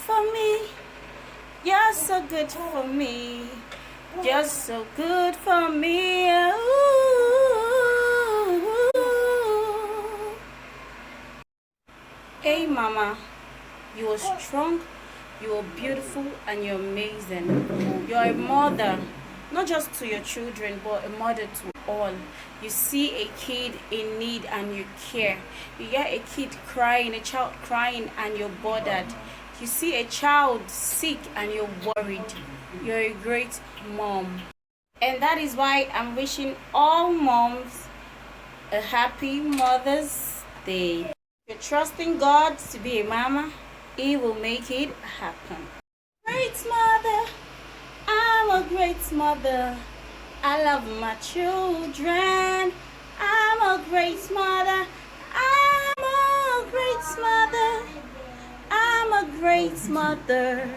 for me. You're so good for me. You're so good for me. Ooh. Hey mama, you are strong, you are beautiful, and you're amazing. You're a mother, not just to your children, but a mother to all. You see a kid in need and you care. You hear a kid crying, a child crying, and you're bothered. You see a child sick and you're worried. You're a great mom. And that is why I'm wishing all moms a happy Mother's Day. You're trusting God to be a mama, He will make it happen. Great mother, I'm a great mother. I love my children. I'm a great mother. I'm a great mother. I'm a great mother.